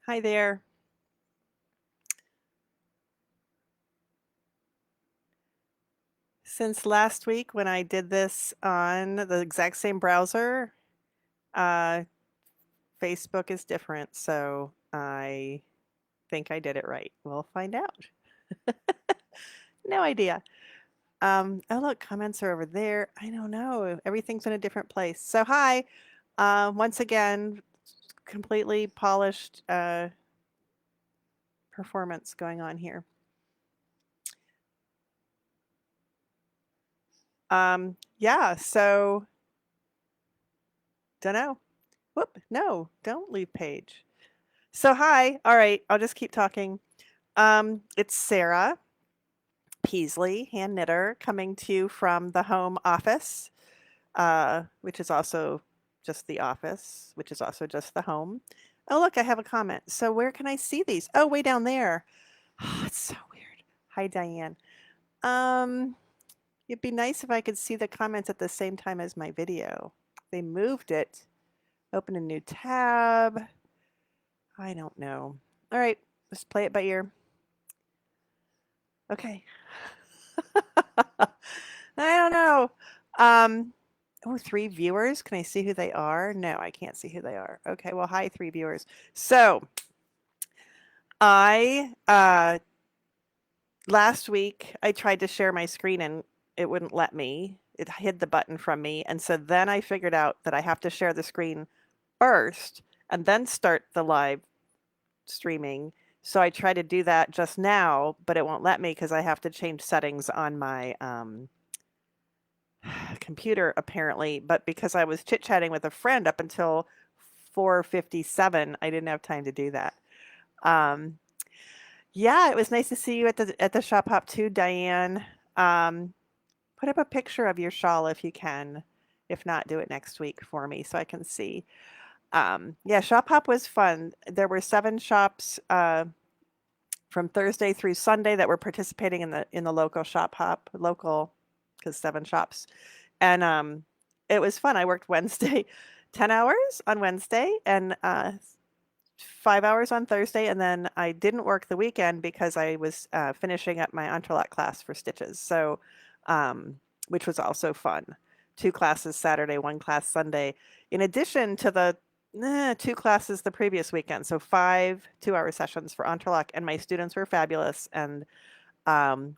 Hi there. Since last week when I did this on the exact same browser, uh, Facebook is different, so I think I did it right. We'll find out. No idea. Oh look, comments are over there. I don't know. Everything's in a different place. So hi, once again, completely polished performance going on here. Yeah, so don't know. Whoop, no, don't leave page. So hi. All right, I'll just keep talking. It's Sarah Peasley, hand knitter, coming to you from the home office, which is also just the office, which is also just the home. Oh, look, I have a comment. So where can I see these? Oh, way down there. Oh, it's so weird. Hi, Diane. Um, it'd be nice if I could see the comments at the same time as my video. They moved it. Open a new tab. I don't know. All right, let's play it by ear. Okay. I don't know. Oh, 3 viewers. Can I see who they are? No, I can't see who they are. Okay, well, hi, 3 viewers. So I last week I tried to share my screen and it wouldn't let me. It hid the button from me. And so then I figured out that I have to share the screen first and then start the live streaming. So I tried to do that just now, but it won't let me because I have to change settings on my computer apparently, but because I was chit-chatting with a friend up until 4:57, I didn't have time to do that. Um, yeah, it was nice to see you at the shop hop too, Diane. Um, put up a picture of your shawl if you can. If not, do it next week for me so I can see. Yeah, shop hop was fun. There were 7 shops from Thursday through Sunday that were participating in the local shop hop, local because 7 shops. And it was fun. I worked Wednesday, 10 hours on Wednesday and 5 hours on Thursday. And then I didn't work the weekend because I was finishing up my Entrelac class for stitches. So, which was also fun. 2 classes Saturday, 1 class Sunday, in addition to the 2 classes the previous weekend. So 5 2-hour sessions for Entrelac. And my students were fabulous. And um,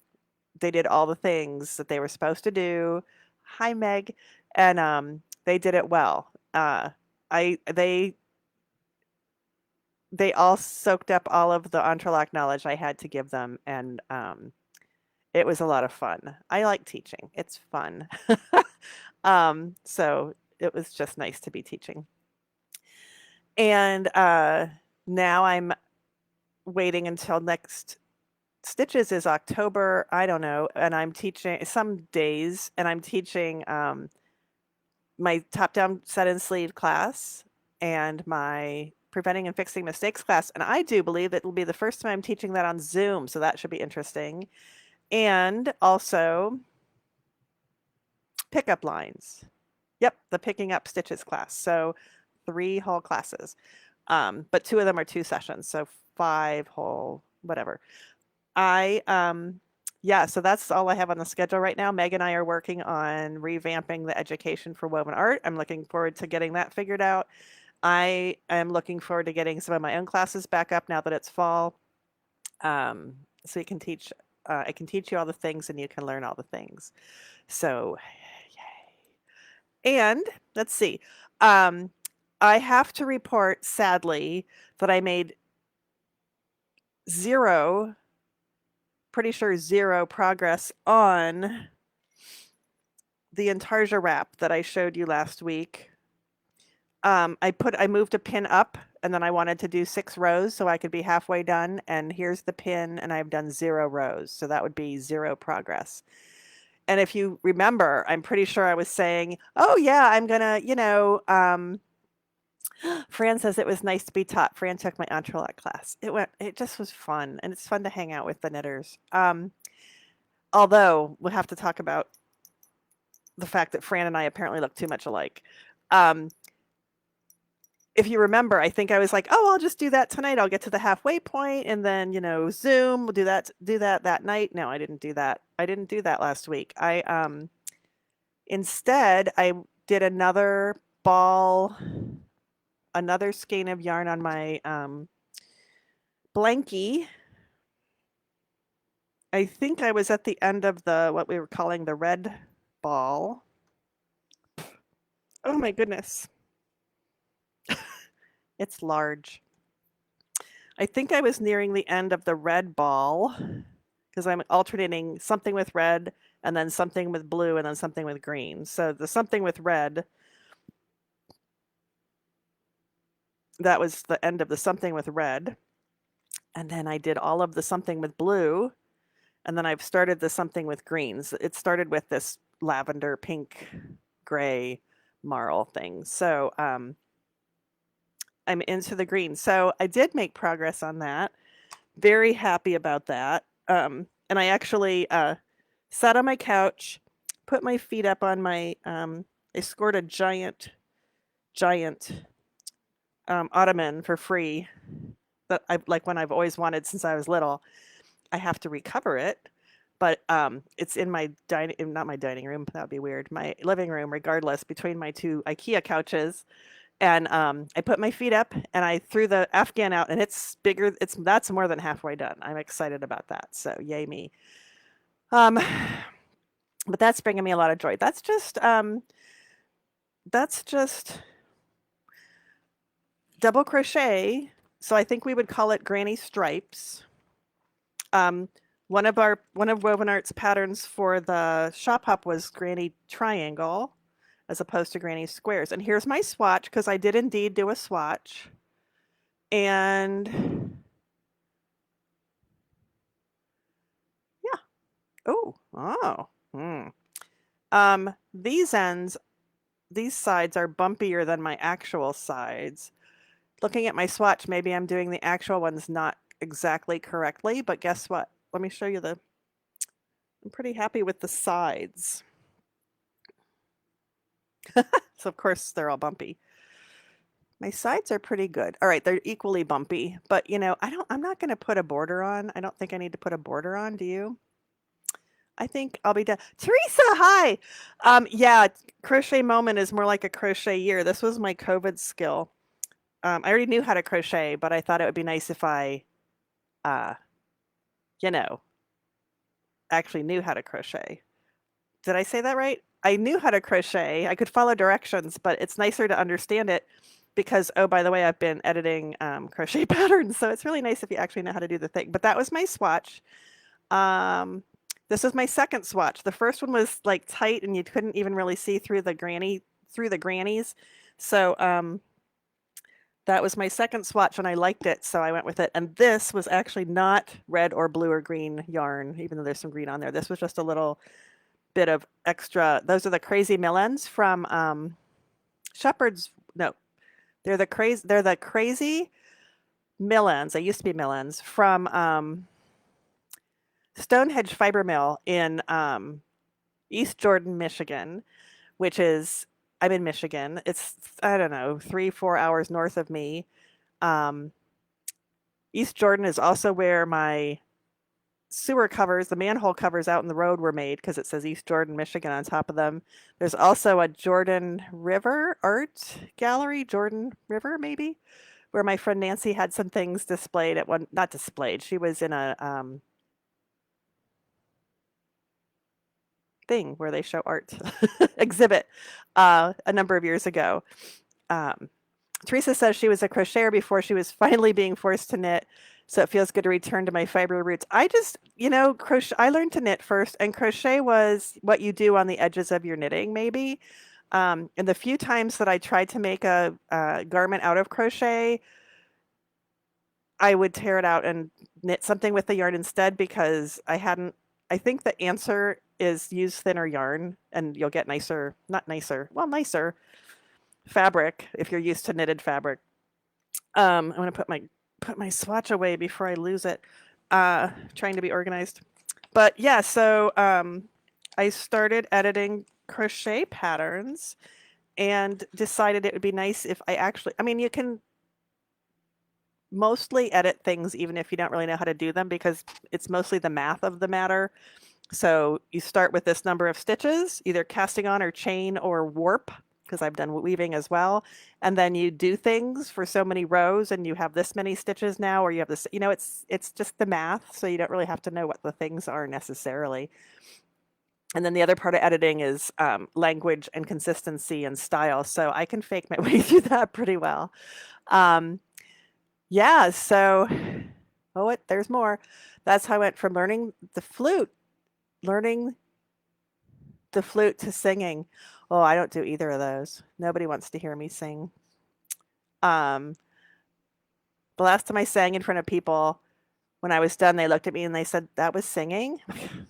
they did all the things that they were supposed to do. Hi, Meg. And they did it well. I they all soaked up all of the Entrelac knowledge I had to give them, and it was a lot of fun. I like teaching; it's fun. So it was just nice to be teaching. And now I'm waiting until next Stitches is October. I don't know, and I'm teaching some days, and I'm teaching my top-down set and sleeve class and my preventing and fixing mistakes class. And I do believe it will be the first time I'm teaching that on Zoom, so that should be interesting. And also pickup lines. Yep, the picking up stitches class. So 3 whole classes. But 2 of them are 2 sessions, so 5 whole whatever. Yeah, so that's all I have on the schedule right now. Meg and I are working on revamping the education for woven art. I'm looking forward to getting that figured out. I am looking forward to getting some of my own classes back up now that it's fall. So you can teach, I can teach you all the things and you can learn all the things. So, yay. And let's see. Um, I have to report, sadly, that I made 0, pretty sure 0 progress on the intarsia wrap that I showed you last week. I moved a pin up and then I wanted to do 6 rows so I could be halfway done. And here's the pin and I've done 0 rows. So that would be 0 progress. And if you remember, I'm pretty sure I was saying, oh yeah, I'm gonna, Fran says it was nice to be taught. Fran took my Entrelac class. It just was fun. And it's fun to hang out with the knitters. Although we'll have to talk about the fact that Fran and I apparently look too much alike. Um, if you remember, I think I was like, "Oh, I'll just do that tonight. I'll get to the halfway point and then, Zoom, we'll do that that night." No, I didn't do that. I didn't do that last week. Instead, I did another skein of yarn on my blankie. I think I was at the end of what we were calling the red ball. Oh my goodness. It's large. I think I was nearing the end of the red ball because I'm alternating something with red and then something with blue and then something with green. So the something with red, that was the end of the something with red. And then I did all of the something with blue. And then I've started the something with greens. It started with this lavender, pink, gray marl thing. So I'm into the green. So I did make progress on that. Very happy about that. And I actually sat on my couch, put my feet up on I scored a giant ottoman for free that I like one I've always wanted since I was little. I have to recover it, but it's in my not my dining room. That would be weird. My living room, regardless, between my two IKEA couches. And I put my feet up and I threw the Afghan out, and it's bigger. That's more than halfway done. I'm excited about that. So yay me. But that's bringing me a lot of joy. That's just double crochet. So I think we would call it granny stripes. One of Woven Art's patterns for the shop hop was granny triangle as opposed to granny squares. And here's my swatch because I did indeed do a swatch. And yeah. These sides are bumpier than my actual sides. Looking at my swatch, maybe I'm doing the actual ones not exactly correctly, but guess what? Let me show you I'm pretty happy with the sides. So of course they're all bumpy. My sides are pretty good. All right, they're equally bumpy, but I'm not going to put a border on. I don't think I need to put a border on, do you? I think I'll be done. Teresa, hi. Yeah, crochet moment is more like a crochet year. This was my COVID skill. I already knew how to crochet, but I thought it would be nice if I, uh, you know, actually knew how to crochet. Did I say that right? I knew how to crochet. I could follow directions, but it's nicer to understand it because, oh, by the way, I've been editing crochet patterns, so it's really nice if you actually know how to do the thing. But that was my swatch. This is my second swatch. The first one was like tight and you couldn't even really see through the grannies. So that was my second swatch and I liked it, so I went with it. And this was actually not red or blue or green yarn, even though there's some green on there. This was just a little bit of extra. Those are the Crazy Millens from Shepherd's. No, they're the Crazy Millens. They used to be Millens from Stonehenge Fiber Mill in East Jordan, Michigan, which is I'm in Michigan. It's I don't know 3-4 hours north of me. Um, East Jordan is also where my sewer covers, the manhole covers out in the road were made because it says East Jordan, Michigan on top of them. There's also a Jordan River art gallery, Jordan River maybe, where my friend Nancy had some things displayed at one, not displayed. She was in a thing where they show art exhibit a number of years ago. Teresa says she was a crocheter before she was finally being forced to knit. So it feels good to return to my fiber roots. I just, crochet. I learned to knit first, and crochet was what you do on the edges of your knitting, maybe. And the few times that I tried to make a garment out of crochet, I would tear it out and knit something with the yarn instead because I think the answer is use thinner yarn and you'll get nicer fabric if you're used to knitted fabric. I'm going to put my swatch away before I lose it. Trying to be organized. But yeah, so I started editing crochet patterns and decided it would be nice if I mean, you can mostly edit things even if you don't really know how to do them because it's mostly the math of the matter. So you start with this number of stitches, either casting on or chain or warp, because I've done weaving as well. And then you do things for so many rows and you have this many stitches now, or you have this, it's just the math. So you don't really have to know what the things are necessarily. And then the other part of editing is language and consistency and style. So I can fake my way through that pretty well. Yeah, so, there's more. That's how I went from learning the flute to singing. Oh, I don't do either of those. Nobody wants to hear me sing. The last time I sang in front of people, when I was done, they looked at me and they said, "That was singing?" God.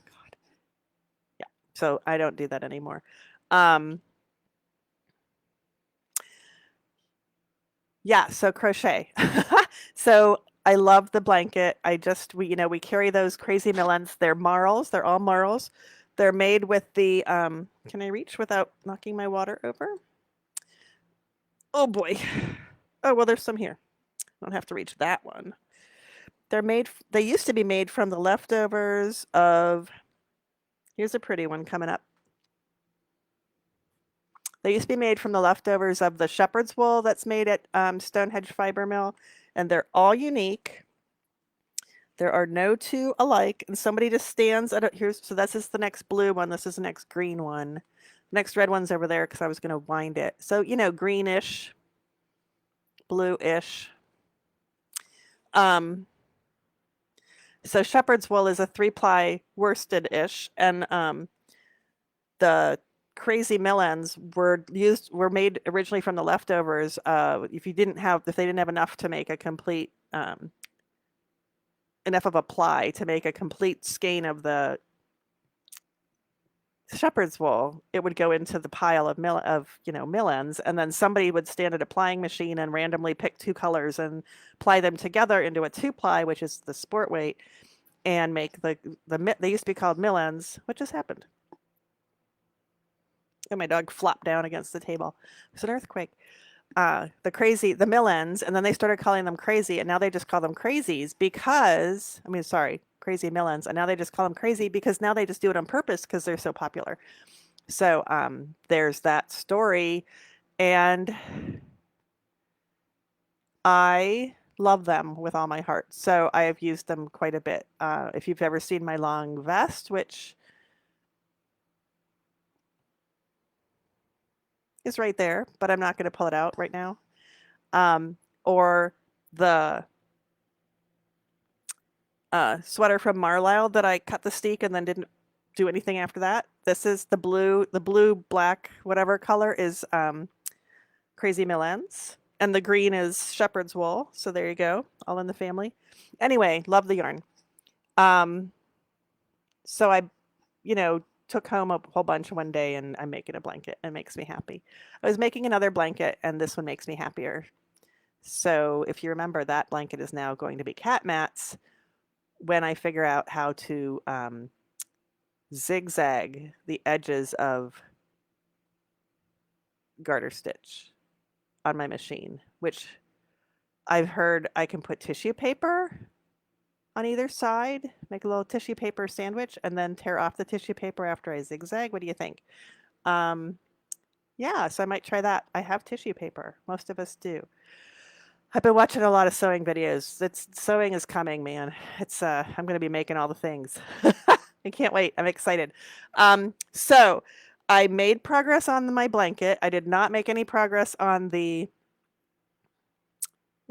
Yeah, so I don't do that anymore. Yeah, so crochet. So I love the blanket. We carry those crazy millens. They're marls. They're all marls. They're made with the, can I reach without knocking my water over? Oh boy. Oh, well, there's some here. I don't have to reach that one. They used to be made from the leftovers of, here's a pretty one coming up. They used to be made from the leftovers of the shepherd's wool that's made at Stonehenge Fiber Mill, and they're all unique. There are no two alike, and somebody just stands at it. So this is the next blue one. This is the next green one. Next red one's over there because I was going to wind it. So, greenish, bluish. So shepherd's wool is a 3-ply worsted-ish, and the crazy millens were made originally from the leftovers. If they didn't have enough to make a complete enough of a ply to make a complete skein of the shepherd's wool, it would go into the pile of millens, and then somebody would stand at a plying machine and randomly pick 2 colors and ply them together into a 2-ply, which is the sport weight, and make they used to be called millens. What just happened? And my dog flopped down against the table. There's an earthquake. The millens, and then they started calling them crazy, and now they just call them crazies because, crazy millens, and now they just call them crazy because now they just do it on purpose because they're so popular. So there's that story, and I love them with all my heart. So I have used them quite a bit. If you've ever seen my long vest, which is right there, but I'm not going to pull it out right now. Or the sweater from Marlisle that I cut the steek and then didn't do anything after that. This is the blue, black, whatever color is Crazy Millens. And the green is shepherd's wool. So there you go, all in the family. Anyway, love the yarn. So I, took home a whole bunch one day and I'm making a blanket. It makes me happy. I was making another blanket and this one makes me happier. So if you remember, that blanket is now going to be cat mats when I figure out how to zigzag the edges of garter stitch on my machine, which I've heard I can put tissue paper on either side, make a little tissue paper sandwich, and then tear off the tissue paper after I zigzag. What do you think? Yeah, so I might try that. I have tissue paper. Most of us do. I've been watching a lot of sewing videos. Sewing is coming, man. I'm going to be making all the things. I can't wait. I'm excited. So I made progress on my blanket. I did not make any progress on the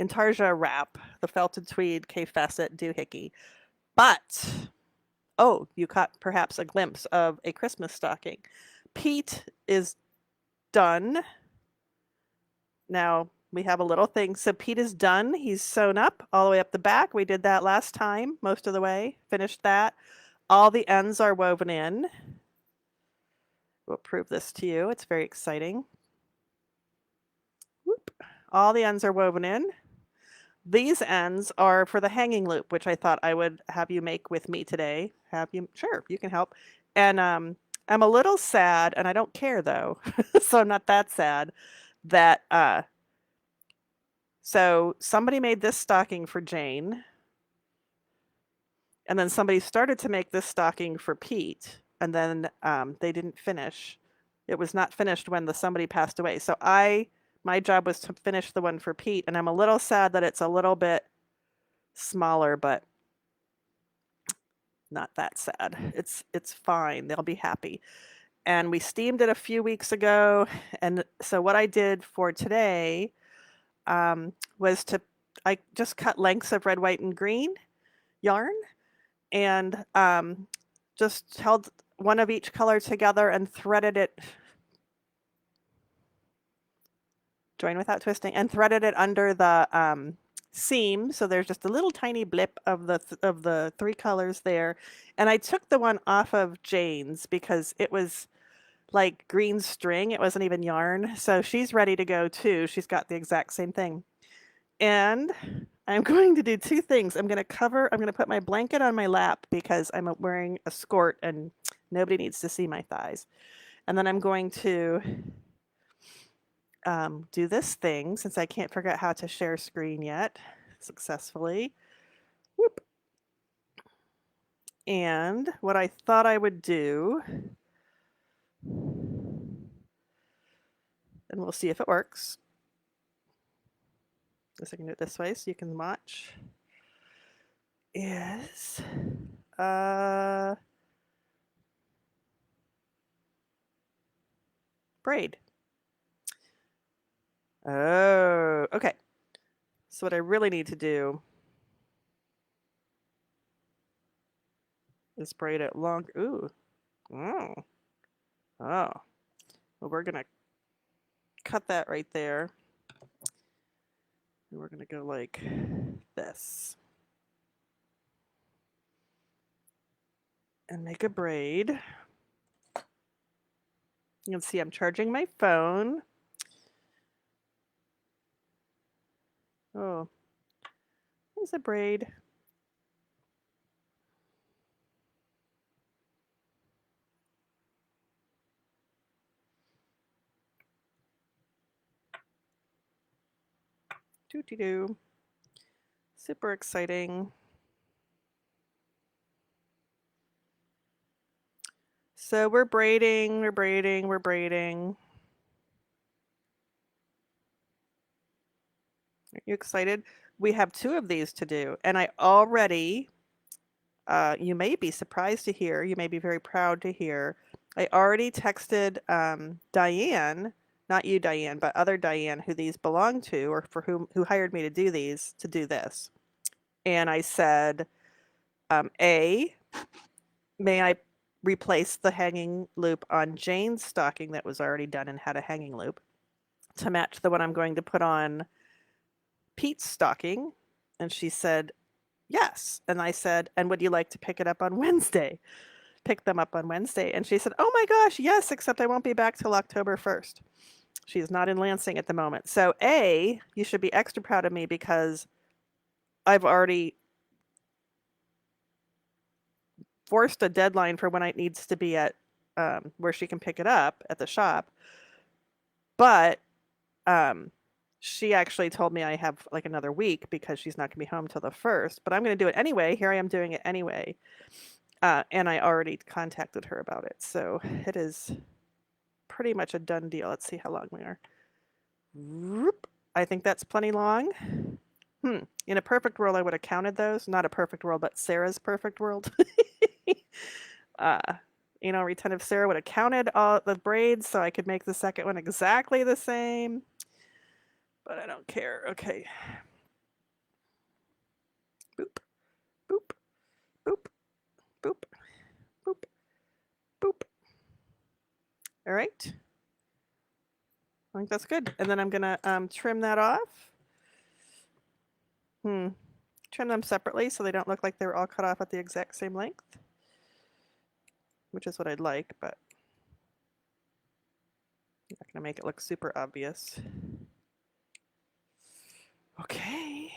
Intarsia wrap, the felted tweed K-Facet doohickey. But, you caught perhaps a glimpse of a Christmas stocking. Pete is done. Now, we have a little thing. So Pete is done. He's sewn up all the way up the back. We did that last time, most of the way. Finished that. All the ends are woven in. We'll prove this to you. It's very exciting. Whoop. All the ends are woven in. These ends are for the hanging loop, which I thought I would have you make with me today. Sure, you can help. And I'm a little sad, and I don't care though, so I'm not that sad, that, so somebody made this stocking for Jane, and then somebody started to make this stocking for Pete, and then, they didn't finish. It was not finished when somebody passed away, so my job was to finish the one for Pete, and I'm a little sad that it's a little bit smaller, but not that sad. It's fine. They'll be happy. And we steamed it a few weeks ago, and so what I did for today was I just cut lengths of red, white, and green yarn, and just held one of each color together and threaded it, join without twisting, and threaded it under the seam. So there's just a little tiny blip of the three colors there. And I took the one off of Jane's because it was like green string. It wasn't even yarn. So she's ready to go too. She's got the exact same thing. And I'm going to do two things. I'm going to put my blanket on my lap because I'm wearing a skirt and nobody needs to see my thighs. And then I'm going to do this thing since I can't figure out how to share screen yet successfully. Whoop. And what I thought I would do, and we'll see if it works. Guess I can do it this way so you can watch. Is braid. Oh, okay. So what I really need to do is braid it long. Ooh. Oh. Oh. Well, we're gonna cut that right there. And we're gonna go like this. And make a braid. You can see I'm charging my phone. Oh, there's a braid. Doo-doo-doo. Super exciting. So we're braiding, we're braiding, we're braiding. Are you excited? We have two of these to do, and I already, you may be surprised to hear, you may be very proud to hear, I already texted Diane, not you, Diane, but other Diane who these belong to, or who hired me to do these, to do this. And I said, A, may I replace the hanging loop on Jane's stocking that was already done and had a hanging loop to match the one I'm going to put on Pete's stocking? And she said, yes. And I said, and would you like to pick it up on Wednesday? Pick them up on Wednesday. And she said, oh my gosh, yes, except I won't be back till October 1st. She's not in Lansing at the moment. So A, you should be extra proud of me because I've already forced a deadline for when it needs to be at where she can pick it up at the shop. But she actually told me I have like another week because she's not going to be home till the 1st. But I'm going to do it anyway. Here I am doing it anyway. And I already contacted her about it. So it is pretty much a done deal. Let's see how long we are. I think that's plenty long. In a perfect world, I would have counted those. Not a perfect world, but Sarah's perfect world. Return of Sarah would have counted all the braids so I could make the second one exactly the same. But I don't care. Okay. Boop, boop, boop, boop, boop, boop. All right. I think that's good. And then I'm going to trim that off. Trim them separately so they don't look like they were all cut off at the exact same length, which is what I'd like, but I'm not going to make it look super obvious. Okay.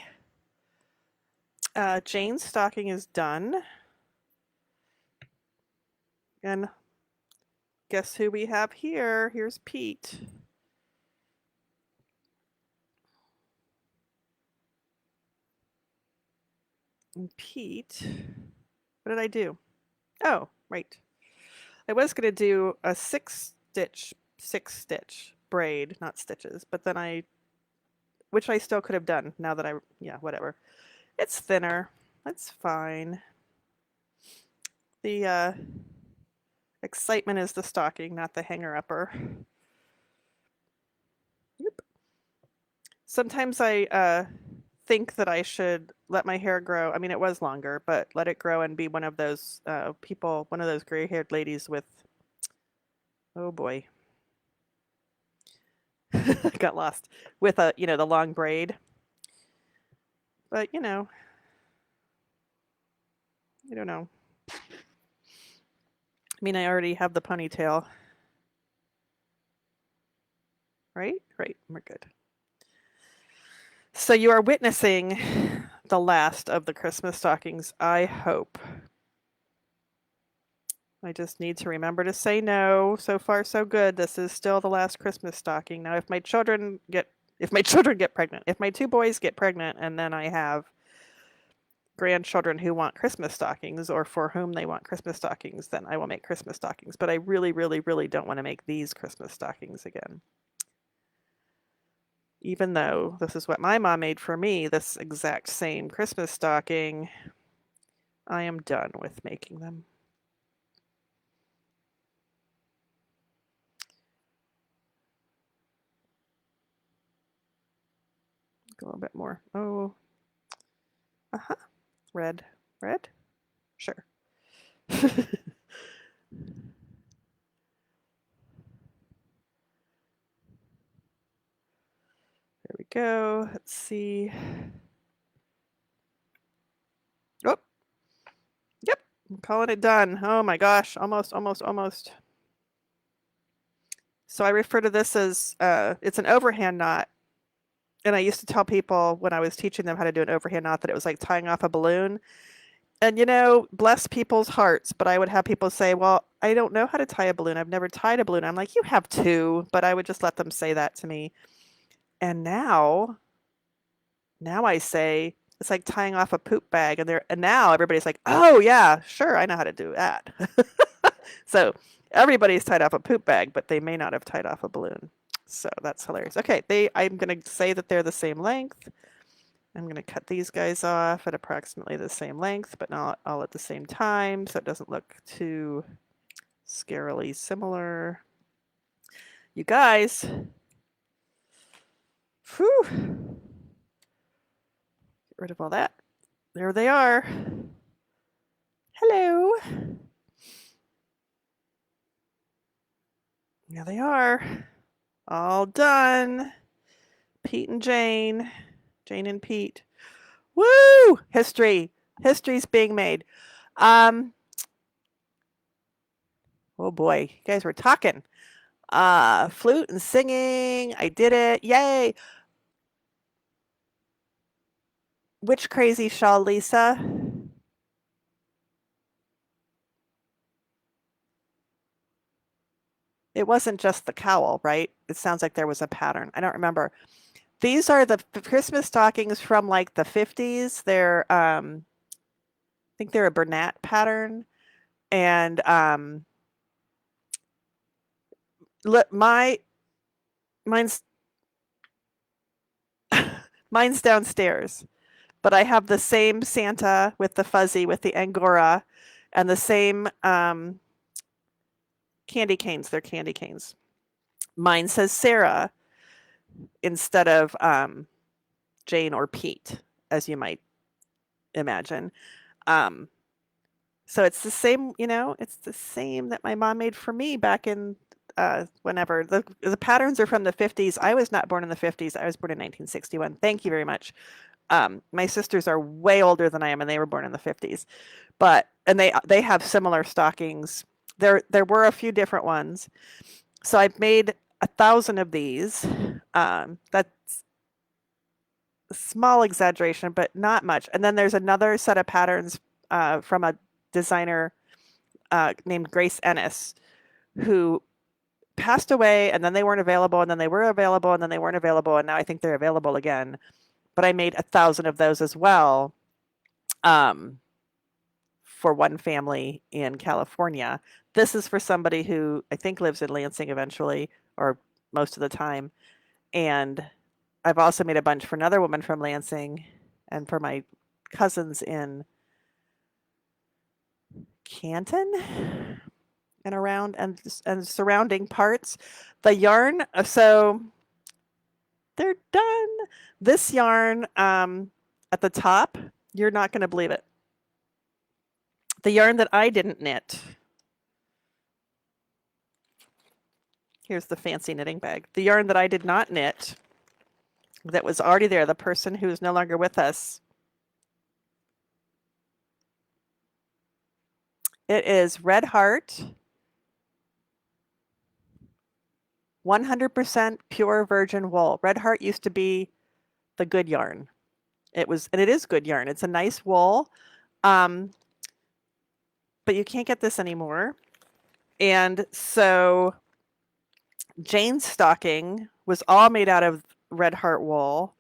Jane's stocking is done. And guess who we have here? Here's Pete. And Pete, what did I do? Oh, right. I was going to do a six stitch braid, not stitches, but then which I still could have done now that yeah, whatever. It's thinner. That's fine. The excitement is the stocking, not the hanger-upper. Yep. Sometimes I think that I should let my hair grow. I mean, it was longer, but let it grow and be one of those people, one of those gray-haired ladies with, oh boy, got lost, with the long braid. But, I don't know. I mean, I already have the ponytail. Right? Right. We're good. So you are witnessing the last of the Christmas stockings, I hope. I just need to remember to say no. So far, so good. This is still the last Christmas stocking. Now, if my children get pregnant, if my two boys get pregnant, and then I have grandchildren who want Christmas stockings or for whom they want Christmas stockings, then I will make Christmas stockings. But I really, really, really don't want to make these Christmas stockings again. Even though this is what my mom made for me, this exact same Christmas stocking, I am done with making them. A little bit more. Oh, red, sure. There we go. Let's see. Oh, yep, I'm calling it done. Oh my gosh, almost. So I refer to this as, it's an overhand knot. And I used to tell people when I was teaching them how to do an overhand knot that it was like tying off a balloon. And bless people's hearts, but I would have people say, well, I don't know how to tie a balloon. I've never tied a balloon. I'm like, you have to, but I would just let them say that to me. And now I say it's like tying off a poop bag, and now everybody's like, oh yeah, sure, I know how to do that. So everybody's tied off a poop bag, but they may not have tied off a balloon. So that's hilarious. Okay, I'm going to say that they're the same length. I'm going to cut these guys off at approximately the same length, but not all at the same time, so it doesn't look too scarily similar. You guys, whew, get rid of all that. There they are. Hello. There they are. All done. Pete and Jane. Jane and Pete. Woo! History. History's being made. Oh boy, you guys were talking. Flute and singing. I did it. Yay. Which crazy shawl, Lisa? It wasn't just the cowl, right? It sounds like there was a pattern. I don't remember. These are the Christmas stockings from like the 50s. They're I think they're a Bernat pattern. And mine's mine's downstairs. But I have the same Santa with the fuzzy with the Angora and the same candy canes. They're candy canes. Mine says Sarah instead of Jane or Pete, as you might imagine. So it's the same, it's the same that my mom made for me back in whenever. The patterns are from the 50s. I was not born in the 50s. I was born in 1961. Thank you very much. My sisters are way older than I am, and they were born in the 50s. And they have similar stockings. There were a few different ones. So I've made 1,000 of these. That's a small exaggeration, but not much. And then there's another set of patterns from a designer named Grace Ennis, who passed away, and then they weren't available, and then they were available, and then they weren't available, and now I think they're available again. But I made 1,000 of those as well, for one family in California. This is for somebody who I think lives in Lansing eventually, or most of the time. And I've also made a bunch for another woman from Lansing and for my cousins in Canton and around and surrounding parts. The yarn, so they're done. This yarn at the top, you're not going to believe it. The yarn that I didn't knit. Here's the fancy knitting bag. The yarn that I did not knit, that was already there, the person who is no longer with us. It is Red Heart, 100% pure virgin wool. Red Heart used to be the good yarn. It is good yarn. It's a nice wool, but you can't get this anymore. And so Jane's stocking was all made out of Red Heart wool,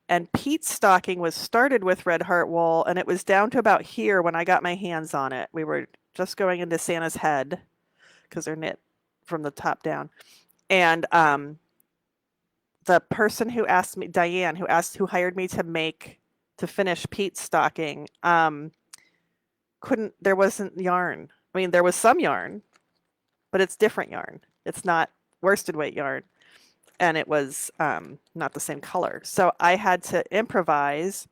and Pete's stocking was started with Red Heart wool, and it was down to about here when I got my hands on it. We were just going into Santa's head because they're knit from the top down. And the person who asked me, Diane, who hired me to finish Pete's stocking, there wasn't yarn. I mean, there was some yarn, but it's different yarn. It's not worsted weight yarn, and it was not the same color. So I had to improvise,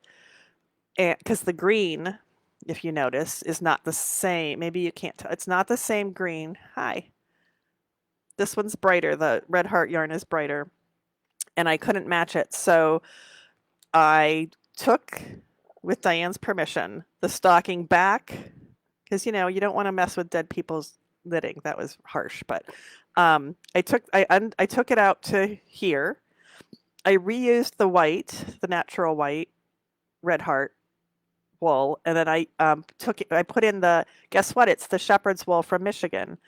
because the green, if you notice, is not the same. Maybe you can't tell. It's not the same green. Hi. This one's brighter. The Red Heart yarn is brighter, and I couldn't match it. So I took, with Diane's permission, the stocking back, because you don't want to mess with dead people's knitting. That was harsh, but I took it out to here. I reused the white, the natural white Red Heart wool, and then I put in guess what? It's the shepherd's wool from Michigan,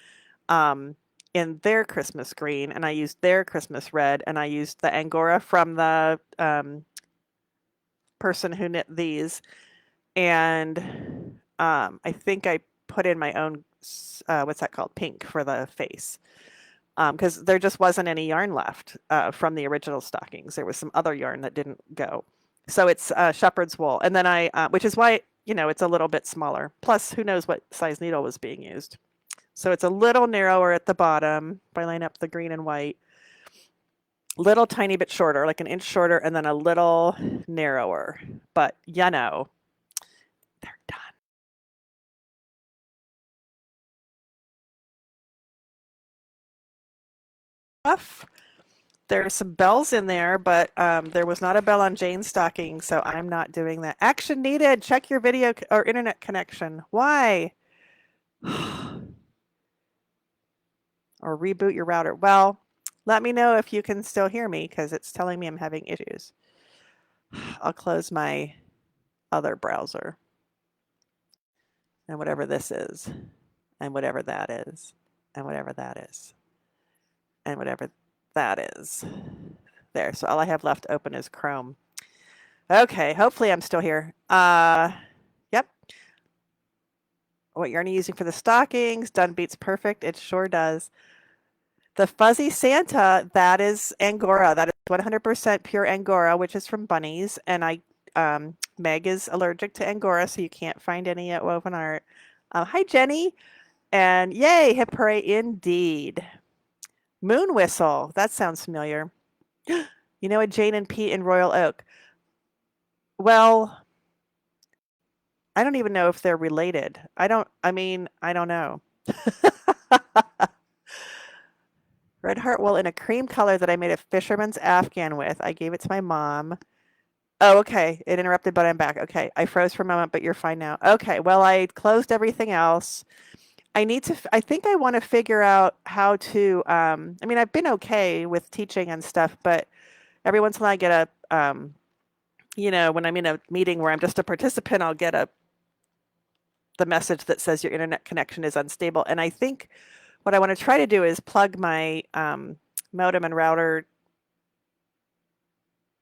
in their Christmas green, and I used their Christmas red, and I used the Angora from the person who knit these, and I think I put in my own what's that called, pink, for the face, because there just wasn't any yarn left from the original stockings. There was some other yarn that didn't go, so it's shepherd's wool, and then which is why it's a little bit smaller. Plus, who knows what size needle was being used. So it's a little narrower at the bottom if I line up the green and white. Little tiny bit shorter, like an inch shorter, and then a little narrower. But they're done. There are some bells in there, but there was not a bell on Jane's stocking, so I'm not doing that. Action needed. Check your video or internet connection. Why? Or reboot your router. Well, let me know if you can still hear me, because it's telling me I'm having issues. I'll close my other browser. And whatever this is, and whatever that is, and whatever that is, and whatever that is. There. So all I have left open is Chrome. Okay, hopefully I'm still here. Yep. What yarn are you using for the stockings? Done beats perfect. It sure does. The Fuzzy Santa, that is Angora. That is 100% pure Angora, which is from Bunnies. And Meg is allergic to Angora, so you can't find any at Woven Art. Hi, Jenny. And yay, hip hooray indeed. Moon Whistle. That sounds familiar. You know, a Jane and Pete in Royal Oak. Well, I don't even know if they're related. I don't know. Red Heart wool in a cream color that I made a fisherman's afghan with. I gave it to my mom. Oh, okay. It interrupted, but I'm back. Okay. I froze for a moment, but you're fine now. Okay. Well, I closed everything else. I think I want to figure out how to, I've been okay with teaching and stuff, but every once in a while I get when I'm in a meeting where I'm just a participant, I'll get the message that says your internet connection is unstable. And I think what I want to try to do is plug my modem and router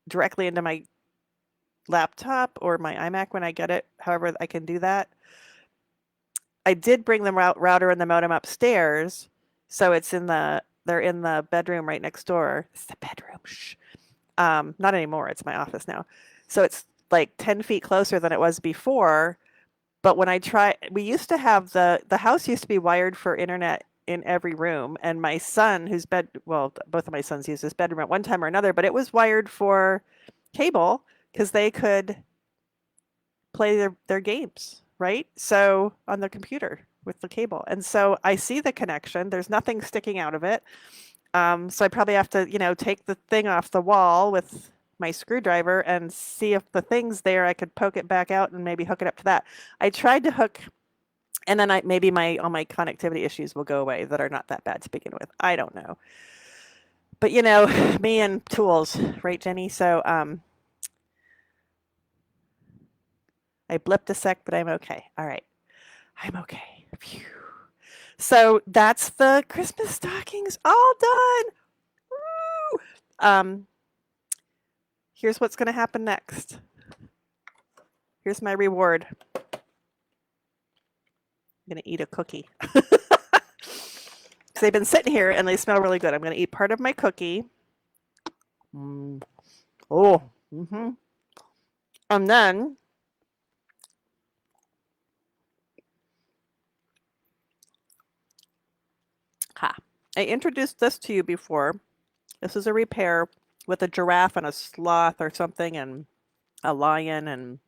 directly into my laptop or my iMac when I get it, however I can do that. I did bring the router and the modem upstairs, so they're in the bedroom right next door. It's the bedroom. Shh. Not anymore. It's my office now. So it's like 10 feet closer than it was before. But when we used to have the house used to be wired for internet in every room, and my son, both of my sons used this bedroom at one time or another, but it was wired for cable because they could play their games, right? So on the computer with the cable. And so I see the connection. There's nothing sticking out of it. So I probably have to, take the thing off the wall with my screwdriver and see if the thing's there. I could poke it back out and maybe hook it up to that. I tried to hook, and then maybe all my connectivity issues will go away that are not that bad to begin with. I don't know. But me and tools, right, Jenny? So I blipped a sec, but I'm okay. All right. I'm okay. Phew. So that's the Christmas stockings all done. Woo! Here's what's going to happen next. Here's my reward. I'm going to eat a cookie. Because they've been sitting here and they smell really good. I'm going to eat part of my cookie. Oh. Mm-hmm. And then I introduced this to you before. This is a repair with a giraffe and a sloth or something and a lion and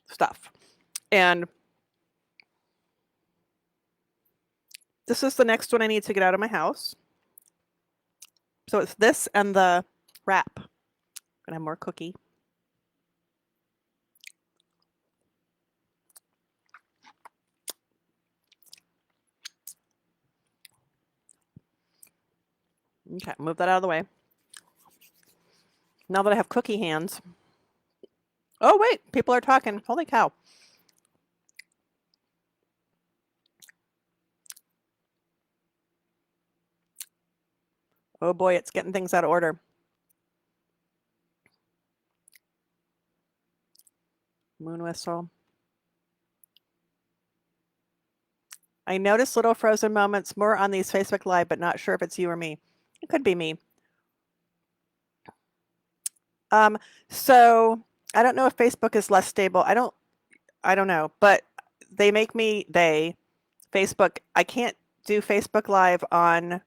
stuff. And this is the next one I need to get out of my house. So it's this and the wrap. I'm gonna have more cookie. Okay, move that out of the way. Now that I have cookie hands. Oh, wait, people are talking. Holy cow. Oh boy, it's getting things out of order. Moon whistle. I notice little frozen moments more on these Facebook Live, but not sure if it's you or me. It could be me. So I don't know if Facebook is less stable. I don't know, but Facebook, I can't do Facebook Live on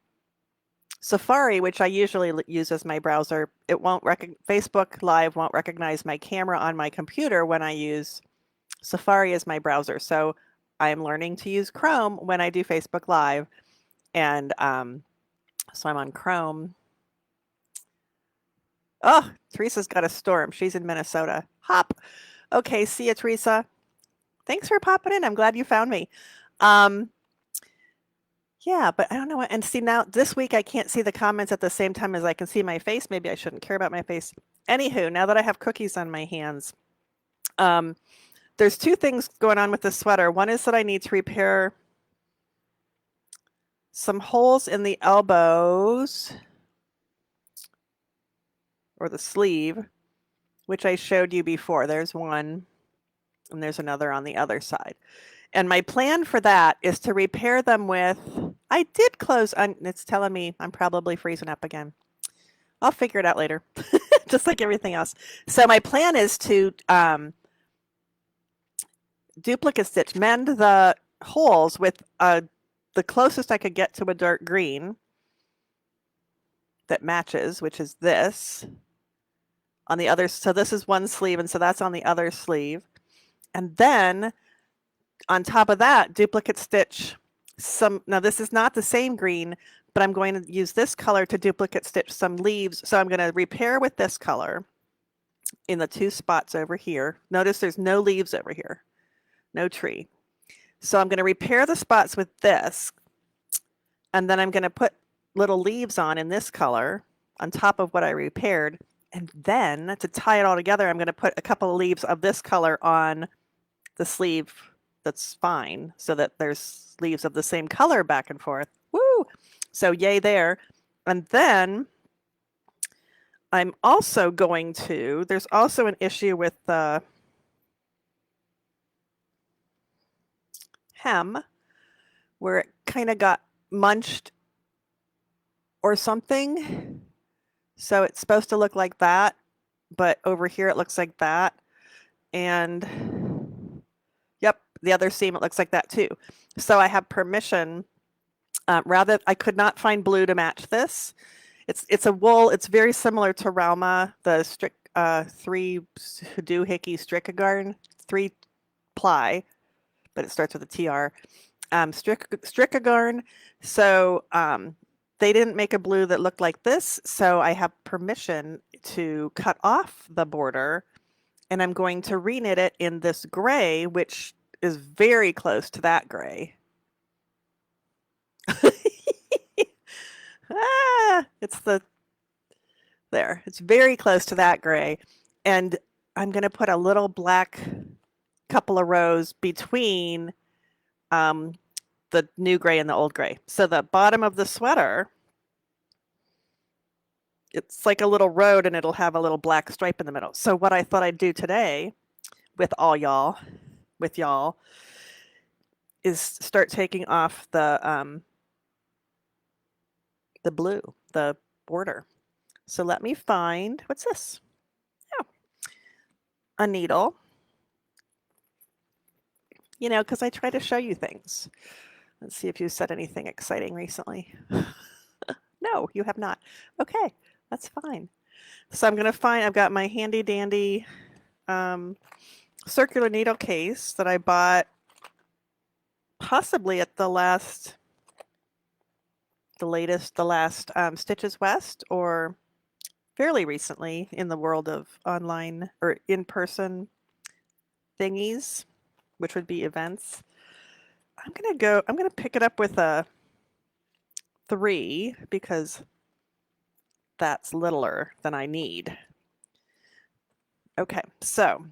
Safari, which I usually use as my browser. Facebook Live won't recognize my camera on my computer when I use Safari as my browser. So I'm learning to use Chrome when I do Facebook Live. And so I'm on Chrome. Oh, Teresa's got a storm. She's in Minnesota. Hop. Okay, see ya, Teresa. Thanks for popping in. I'm glad you found me. Yeah, but I don't know what. And see, now this week I can't see the comments at the same time as I can see my face. Maybe I shouldn't care about my face. Anywho, now that I have cookies on my hands, there's two things going on with the sweater. One is that I need to repair some holes in the elbows or the sleeve, which I showed you before. There's one, and there's another on the other side. And my plan for that is to repair them with, I did close, it's telling me I'm probably freezing up again. I'll figure it out later, just like everything else. So my plan is to duplicate stitch, mend the holes with the closest I could get to a dark green that matches, which is this. On the other, so this is one sleeve, and so that's on the other sleeve. And then on top of that, duplicate stitch some, now this is not the same green, but I'm going to use this color to duplicate stitch some leaves. So I'm going to repair with this color in the two spots over here. Notice there's no leaves over here, no tree. So I'm going to repair the spots with this, and then I'm going to put little leaves on in this color on top of what I repaired. And then to tie it all together, I'm going to put a couple of leaves of this color on the sleeve that's fine, so that there's sleeves of the same color back and forth. Woo! So yay there. And then I'm also going to, there's also an issue with the hem where it kind of got munched or something. So it's supposed to look like that, but over here it looks like that. And yep, the other seam, it looks like that too. So I have permission, I could not find blue to match this. It's a wool, it's very similar to Rauma, the 3 doohickey Strickagarn, 3 ply, but it starts with a TR. Strickagarn. So they didn't make a blue that looked like this, so I have permission to cut off the border, and I'm going to reknit it in this gray, which is very close to that gray. It's there. It's very close to that gray. And I'm going to put a little black couple of rows between the new gray and the old gray. So the bottom of the sweater, it's like a little road and it'll have a little black stripe in the middle. So what I thought I'd do today with y'all, is start taking off the blue, the border. So let me find, what's this? Oh, a needle. You know, because I try to show you things. Let's see if you said anything exciting recently. No, you have not. Okay, that's fine. So I'm going to find, I've got my handy dandy circular needle case that I bought possibly at the last Stitches West, or fairly recently in the world of online or in-person thingies, which would be events. I'm going to pick it up with a 3 because that's littler than I need. Okay, so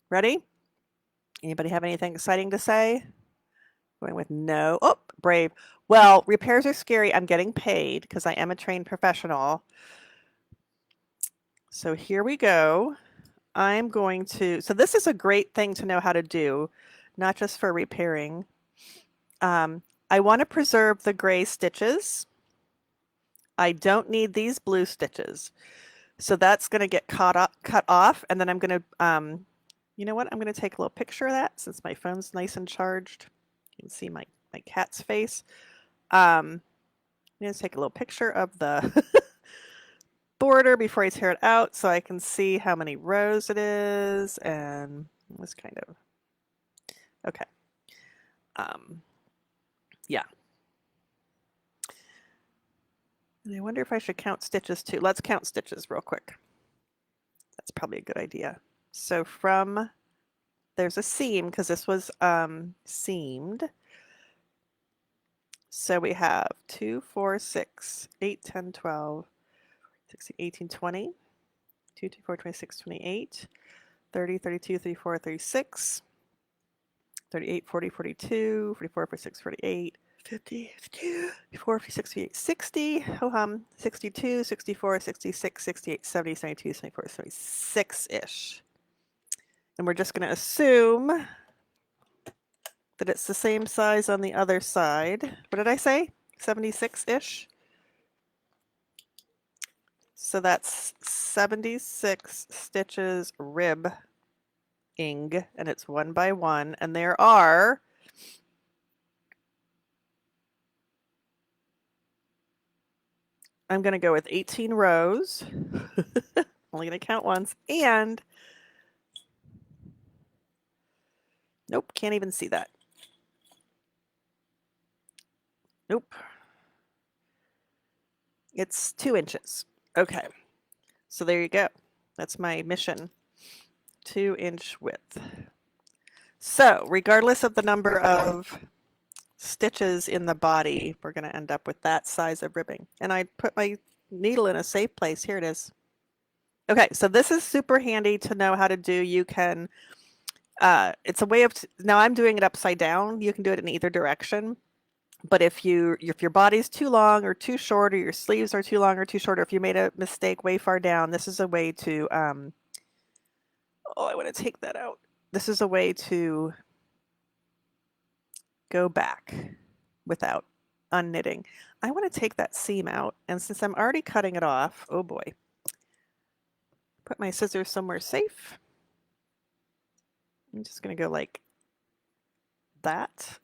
ready? Anybody have anything exciting to say? Going with no. Oh, brave. Well, repairs are scary. I'm getting paid because I am a trained professional. So here we go. I'm going to, so this is a great thing to know how to do, not just for repairing. I want to preserve the gray stitches. I don't need these blue stitches. So that's going to get cut off, and then I'm going to, you know what? I'm going to take a little picture of that since my phone's nice and charged. You can see my cat's face. I'm going to take a little picture of the border before I tear it out so I can see how many rows it is, and this kind of, okay. Yeah. And I wonder if I should count stitches too. Let's count stitches real quick. That's probably a good idea. So from, there's a seam because this was seamed. So we have 2, 4, 6, 8, 10, 12, 16, 18, 20, 2, 2, 4, 26, 28, 30, 32, 34, 36, 38, 40, 42, 44, 46, 48, 50, 52, 54, 56, 58, 60, 62, 64, 66, 68, 70, 72, 74, 76-ish. And we're just going to assume that it's the same size on the other side. What did I say? 76-ish? So that's 76 stitches ribbing, and it's 1 by 1, and there are I'm going to go with 18 rows. Only going to count once, and nope, can't even see that. Nope. It's 2 inches. Okay, so there you go. That's my mission. 2-inch width. So regardless of the number of stitches in the body, we're going to end up with that size of ribbing. And I put my needle in a safe place. Here it is. Okay, so this is super handy to know how to do. You can It's a way of, now I'm doing it upside down. You can do it in either direction. But if your body's too long or too short, or your sleeves are too long or too short, or if you made a mistake way far down, this is a way to, oh, I want to take that out. This is a way to go back without unknitting. I want to take that seam out, and since I'm already cutting it off, oh boy, put my scissors somewhere safe. I'm just going to go like that.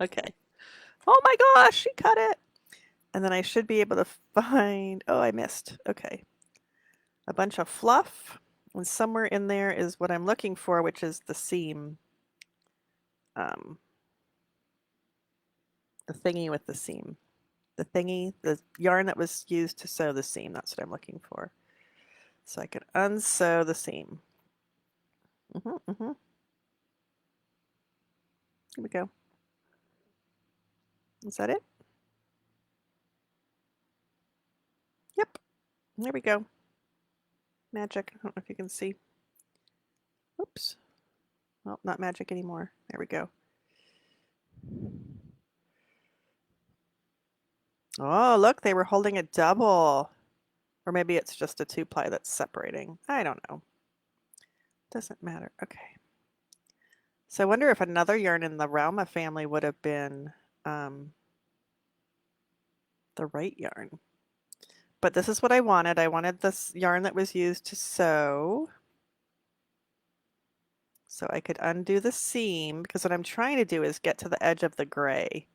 Okay. Oh my gosh, she cut it. And then I should be able to find, oh, I missed. Okay. A bunch of fluff. And somewhere in there is what I'm looking for, which is the seam. The thingy with the seam. The thingy, the yarn that was used to sew the seam. That's what I'm looking for. So I can unsew the seam. Here we go. Is that it? Yep. There we go. Magic. I don't know if you can see. Oops. Well, not magic anymore. There we go. Oh, look, they were holding it double. Or maybe it's just a 2-ply that's separating. I don't know. Doesn't matter. Okay. So I wonder if another yarn in the Rauma family would have been the right yarn. But this is what I wanted. I wanted this yarn that was used to sew. So I could undo the seam, because what I'm trying to do is get to the edge of the gray.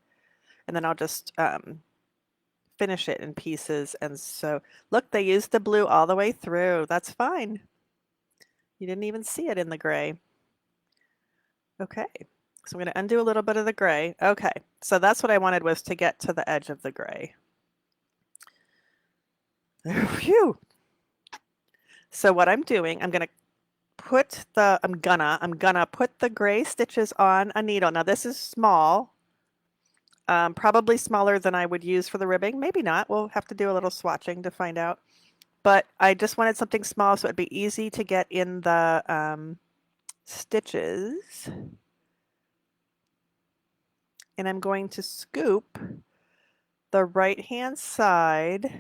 And then I'll just finish it in pieces. And so, look, they used the blue all the way through. That's fine. You didn't even see it in the gray. Okay, so I'm going to undo a little bit of the gray. Okay, so that's what I wanted, was to get to the edge of the gray. Phew. So what I'm doing, I'm gonna put the gray stitches on a needle. Now this is small, probably smaller than I would use for the ribbing. Maybe not. We'll have to do a little swatching to find out. But I just wanted something small so it'd be easy to get in the stitches. And I'm going to scoop the right-hand side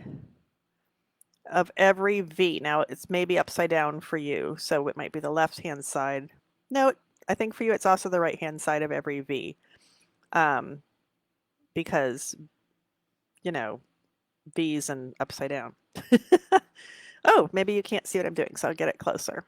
of every V. Now it's maybe upside down for you, so it might be the left-hand side. No, I think for you it's also the right-hand side of every V. Because, you know, V's and upside down. Oh, maybe you can't see what I'm doing, so I'll get it closer.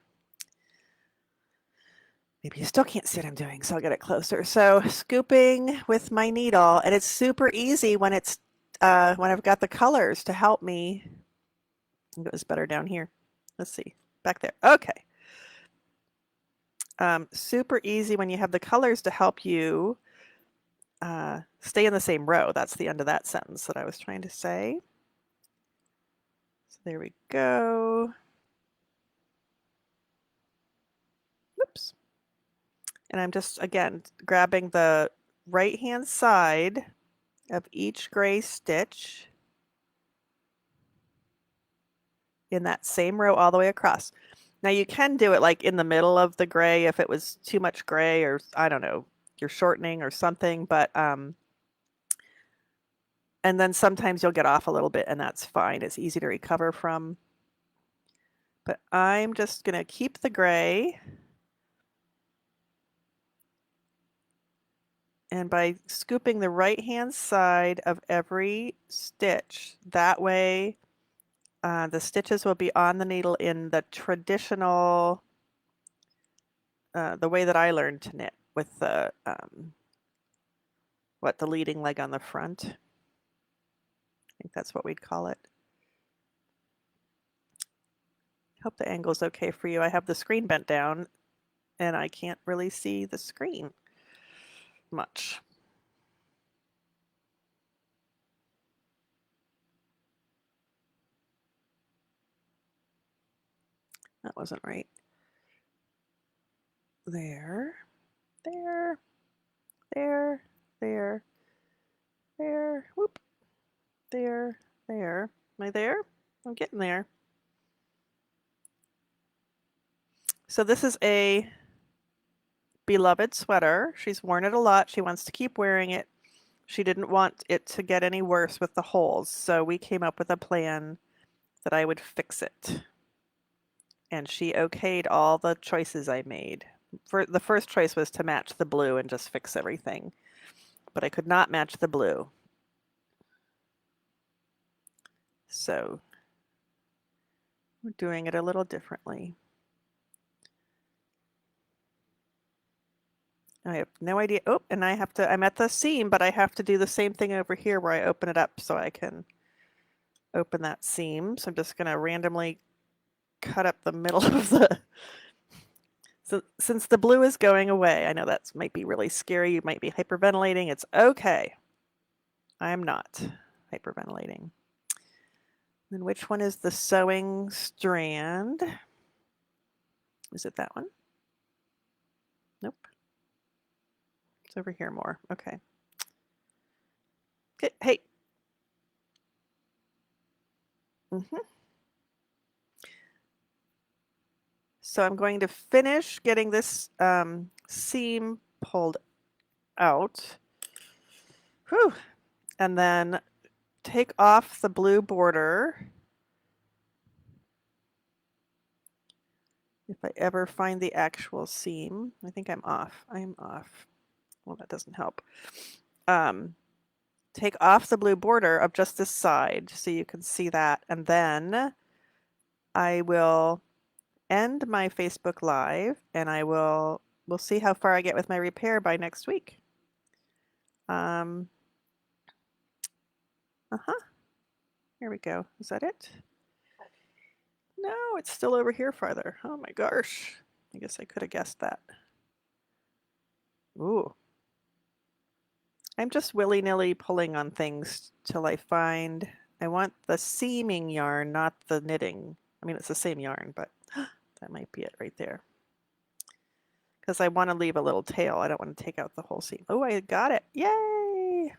Maybe you still can't see what I'm doing, so I'll get it closer. So scooping with my needle, and it's super easy when it's when I've got the colors to help me. I think it was better down here. Let's see, back there. Okay. Super easy when you have the colors to help you stay in the same row. That's the end of that sentence that I was trying to say. So there we go. Oops. And I'm just, again, grabbing the right-hand side of each gray stitch in that same row all the way across. Now you can do it like in the middle of the gray if it was too much gray, or I don't know, you're shortening or something, but and then sometimes you'll get off a little bit, and that's fine. It's easy to recover from. But I'm just going to keep the gray. And by scooping the right-hand side of every stitch, that way the stitches will be on the needle in the traditional, the way that I learned to knit, with the, the leading leg on the front. I think that's what we'd call it. Hope the angle's okay for you. I have the screen bent down and I can't really see the screen much. That wasn't right. There, there, there, there, there, whoop, there, there. Am I there? I'm getting there. So this is a beloved sweater. She's worn it a lot. She wants to keep wearing it. She didn't want it to get any worse with the holes, so we came up with a plan that I would fix it. And she okayed all the choices I made. The first choice was to match the blue and just fix everything, but I could not match the blue. So we're doing it a little differently. I have no idea. Oh, and I'm at the seam, but I have to do the same thing over here where I open it up so I can open that seam. So I'm just going to randomly cut up the middle of the, so since the blue is going away, I know that might be really scary. You might be hyperventilating. It's okay. I'm not hyperventilating. Then which one is the sewing strand? Is it that one? Nope. It's over here more. Okay. Hey. So I'm going to finish getting this seam pulled out. Whew. And then take off the blue border. If I ever find the actual seam, I think I'm off. I'm off. Well, that doesn't help. Take off the blue border of just this side so you can see that. And then I will end my Facebook Live and we'll see how far I get with my repair by next week. Here we go. Is that it? No, it's still over here farther. Oh my gosh. I guess I could have guessed that. Ooh. I'm just willy-nilly pulling on things till I find, I want the seaming yarn, not the knitting. I mean, it's the same yarn, but that might be it right there. Because I want to leave a little tail. I don't want to take out the whole seam. Oh, I got it. Yay!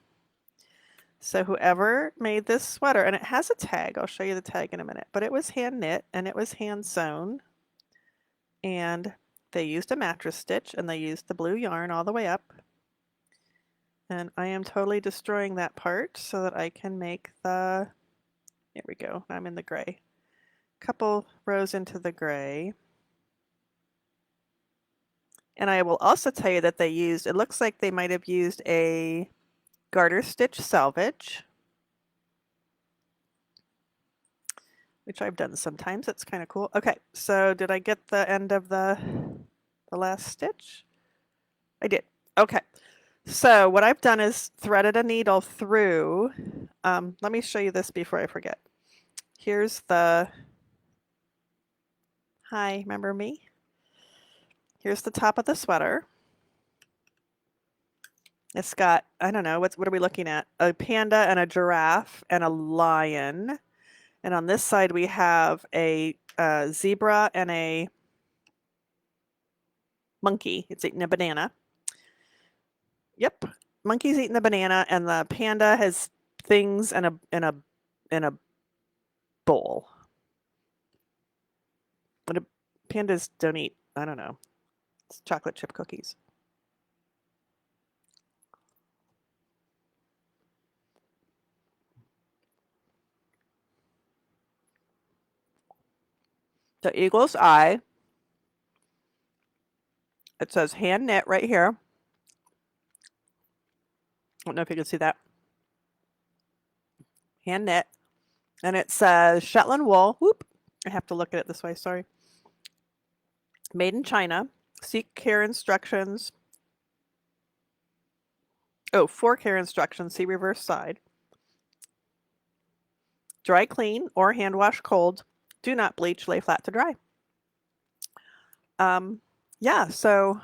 So whoever made this sweater, and it has a tag. I'll show you the tag in a minute. But it was hand knit and it was hand sewn. And they used a mattress stitch and they used the blue yarn all the way up. And I am totally destroying that part so that I can make the, here we go, I'm in the gray. Couple rows into the gray. And I will also tell you that they used, it looks like they might have used a garter stitch selvage, which I've done sometimes. That's kind of cool. Okay, so did I get the end of the last stitch? I did. Okay. So what I've done is threaded a needle through. Let me show you this before I forget. Here's the, hi, remember me? Here's the top of the sweater. It's got, I don't know, what are we looking at? A panda and a giraffe and a lion. And on this side we have a zebra and a monkey. It's eating a banana. Yep, monkey's eating the banana, and the panda has things in a bowl. What do pandas don't eat? I don't know. It's chocolate chip cookies. The eagle's eye. It says hand knit right here. I don't know if you can see that. Hand knit. And it says Shetland wool. Whoop. I have to look at it this way, sorry. Made in China. Seek care instructions. Oh, for care instructions, see reverse side. Dry clean or hand wash cold. Do not bleach, lay flat to dry. Yeah, so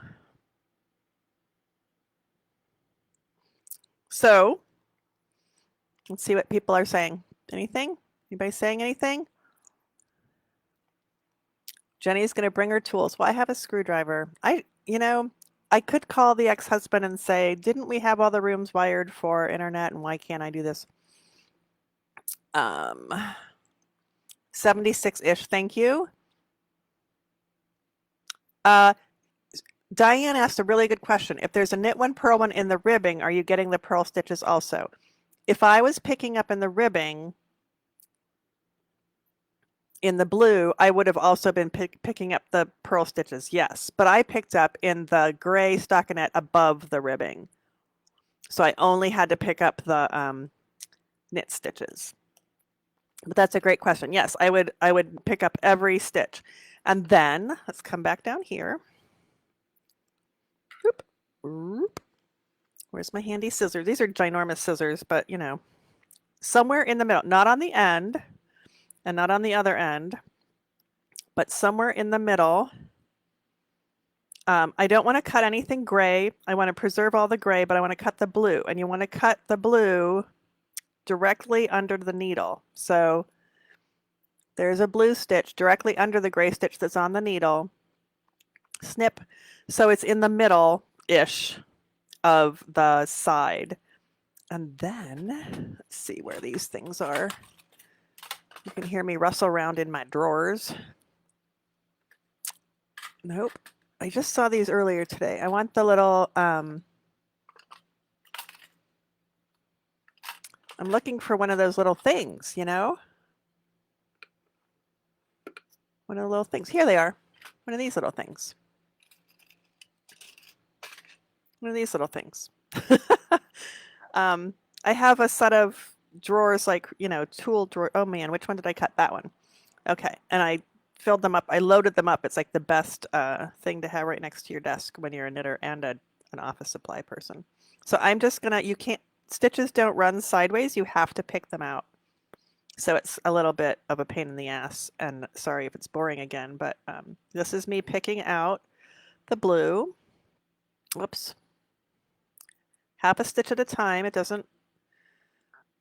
let's see what people are saying. Anything? Anybody saying anything? Jenny's going to bring her tools. Well, I have a screwdriver. I could call the ex-husband and say, didn't we have all the rooms wired for internet and why can't I do this? 76-ish, thank you. Diane asked a really good question. If there's a knit one, purl one in the ribbing, are you getting the purl stitches also? If I was picking up in the ribbing in the blue, I would have also been picking up the purl stitches, yes. But I picked up in the gray stockinette above the ribbing. So I only had to pick up the knit stitches. But that's a great question. Yes, I would pick up every stitch. And then let's come back down here. Oop, oop. Where's my handy scissors? These are ginormous scissors, but you know, somewhere in the middle, not on the end and not on the other end, but somewhere in the middle. I don't want to cut anything gray. I want to preserve all the gray, but I want to cut the blue. And you want to cut the blue directly under the needle. So there's a blue stitch directly under the gray stitch that's on the needle. Snip. So it's in the middle-ish of the side. And then, let's see where these things are. You can hear me rustle around in my drawers. Nope. I just saw these earlier today. I want the little, I'm looking for one of those little things, you know? One of the little things. Here they are. One of these little things. One of these little things. I have a set of drawers, like, you know, tool drawer. Oh man, which one did I cut? That one. Okay. And I filled them up. I loaded them up. It's like the best thing to have right next to your desk when you're a knitter and an office supply person. So I'm just gonna, you can't, stitches don't run sideways. You have to pick them out. So it's a little bit of a pain in the ass, and sorry if it's boring again, but this is me picking out the blue. Whoops. Half a stitch at a time. It doesn't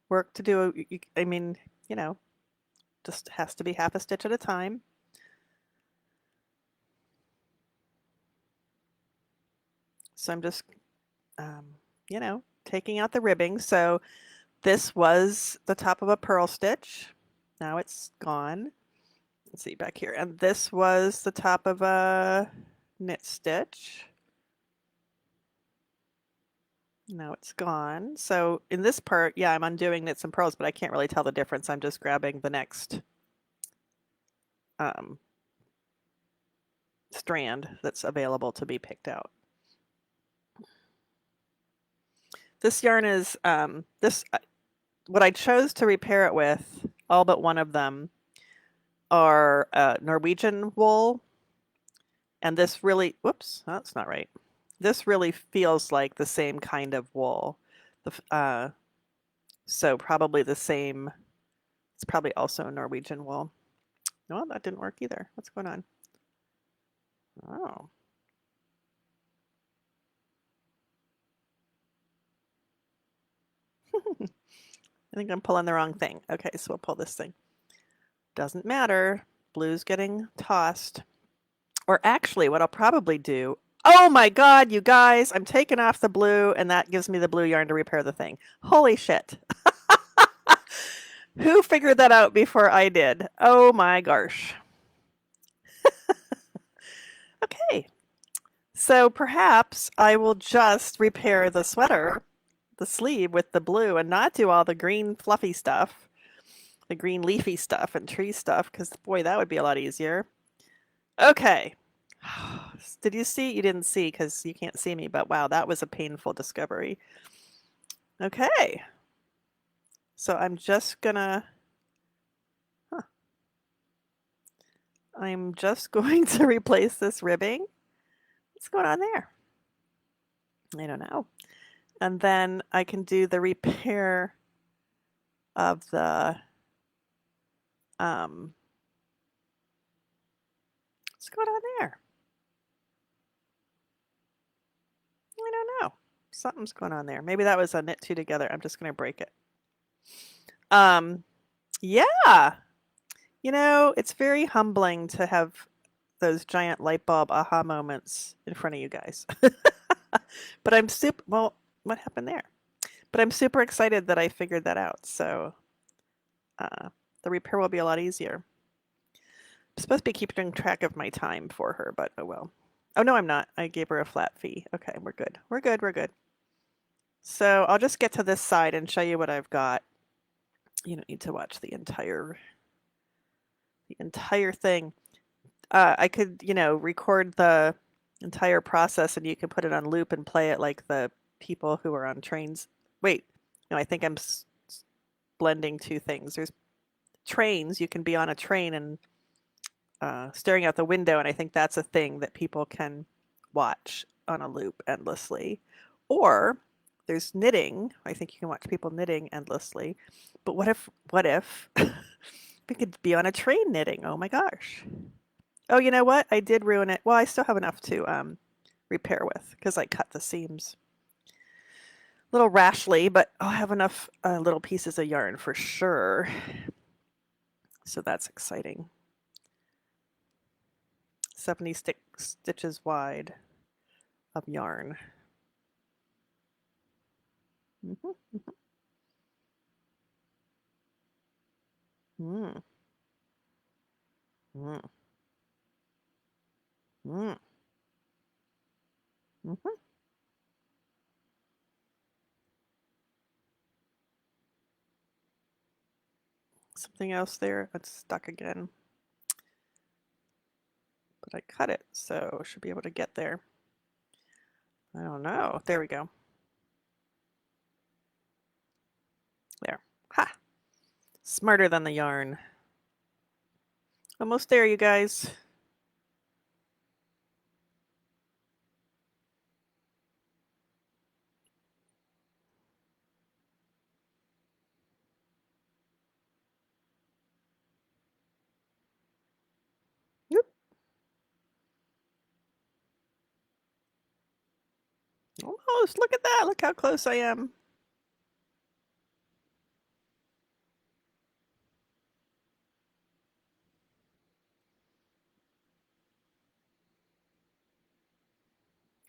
work to do, I mean, you know, just has to be half a stitch at a time. So I'm just, you know, taking out the ribbing. So this was the top of a purl stitch. Now it's gone. Let's see back here. And this was the top of a knit stitch. Now it's gone. So in this part, yeah, I'm undoing knits and purls, but I can't really tell the difference. I'm just grabbing the next strand that's available to be picked out. This yarn is what I chose to repair it with, all but one of them, are Norwegian wool. And this really, whoops, that's not right. This really feels like the same kind of wool. So probably the same, it's probably also Norwegian wool. No, that didn't work either. What's going on? Oh. I think I'm pulling the wrong thing. Okay, so we'll pull this thing. Doesn't matter. Blue's getting tossed. Or actually, what I'll probably do, oh my God, you guys, I'm taking off the blue and that gives me the blue yarn to repair the thing. Holy shit. Who figured that out before I did? Oh my gosh. Okay. So perhaps I will just repair the sweater, the sleeve with the blue and not do all the green fluffy stuff, the green leafy stuff and tree stuff, because boy, that would be a lot easier. Okay. Did you see? You didn't see because you can't see me, but wow, that was a painful discovery. Okay. So I'm just gonna, I'm just going to replace this ribbing. What's going on there? I don't know. And then I can do the repair of the, what's going on there? I don't know. Something's going on there. Maybe that was a knit two together. I'm just going to break it. Yeah. You know, it's very humbling to have those giant light bulb aha moments in front of you guys. But I'm super, well, what happened there? But I'm super excited that I figured that out. So the repair will be a lot easier. I'm supposed to be keeping track of my time for her, but oh well. Oh, no, I'm not. I gave her a flat fee. Okay, we're good. We're good. We're good. So I'll just get to this side and show you what I've got. You don't need to watch the entire thing. I could, record the entire process and you can put it on loop and play it like the people who are on trains. Wait, no, I think I'm blending two things. There's trains. You can be on a train and staring out the window, and I think that's a thing that people can watch on a loop endlessly. Or there's knitting. I think you can watch people knitting endlessly. But what if we could be on a train knitting? Oh my gosh. Oh, you know what? I did ruin it. Well, I still have enough to repair with because I cut the seams a little rashly, but I'll have enough little pieces of yarn for sure. So that's exciting. 70 stitches wide of yarn. Mm-hmm. Mm. Mm. Mm. Mm-hmm. Something else there. It's stuck again. But I cut it, so I should be able to get there. I don't know. There we go. There. Ha! Smarter than the yarn. Almost there, you guys. Yep. Almost. Look at that. Look how close I am.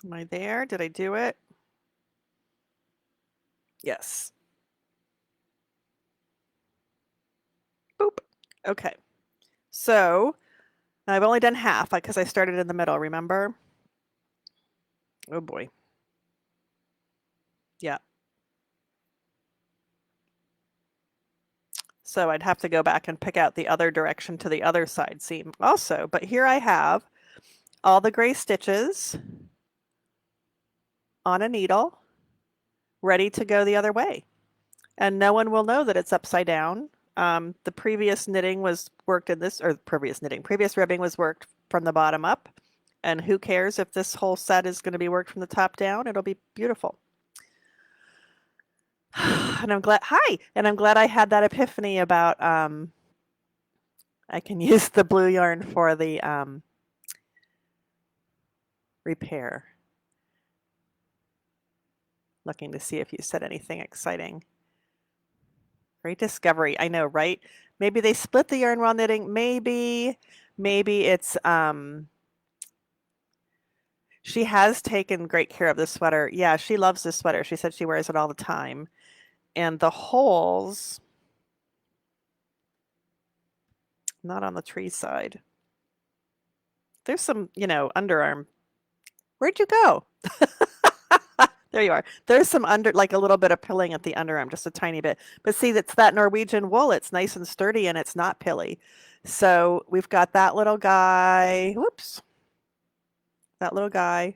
Am I there? Did I do it? Yes. Boop. Okay. So I've only done half because I started in the middle, remember? Oh boy. Yeah. So I'd have to go back and pick out the other direction to the other side seam also. But here I have all the gray stitches on a needle ready to go the other way. And no one will know that it's upside down. The previous knitting was worked in this, or previous ribbing was worked from the bottom up. And who cares if this whole set is going to be worked from the top down? It'll be beautiful. And I'm glad, and I'm glad I had that epiphany about I can use the blue yarn for the repair. Looking to see if you said anything exciting. Great discovery. I know, right? Maybe they split the yarn while knitting. Maybe it's she has taken great care of this sweater. Yeah, she loves this sweater. She said she wears it all the time. And the holes, not on the tree side. There's some, underarm. Where'd you go? There you are. There's some like a little bit of pilling at the underarm, just a tiny bit. But see, that's that Norwegian wool. It's nice and sturdy and it's not pilly. So we've got that little guy. Whoops. That little guy.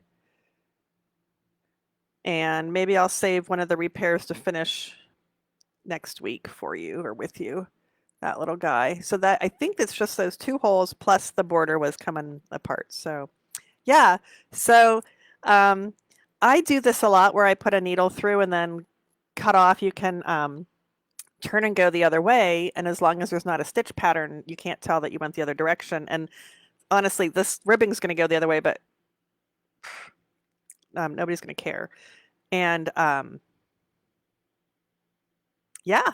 And maybe I'll save one of the repairs to finish next week for you or with you. That little guy. So that I think it's just those two holes plus the border was coming apart. So yeah. So I do this a lot where I put a needle through and then cut off. You can turn and go the other way. And as long as there's not a stitch pattern, you can't tell that you went the other direction. And honestly, this ribbing's going to go the other way, but nobody's going to care. And yeah,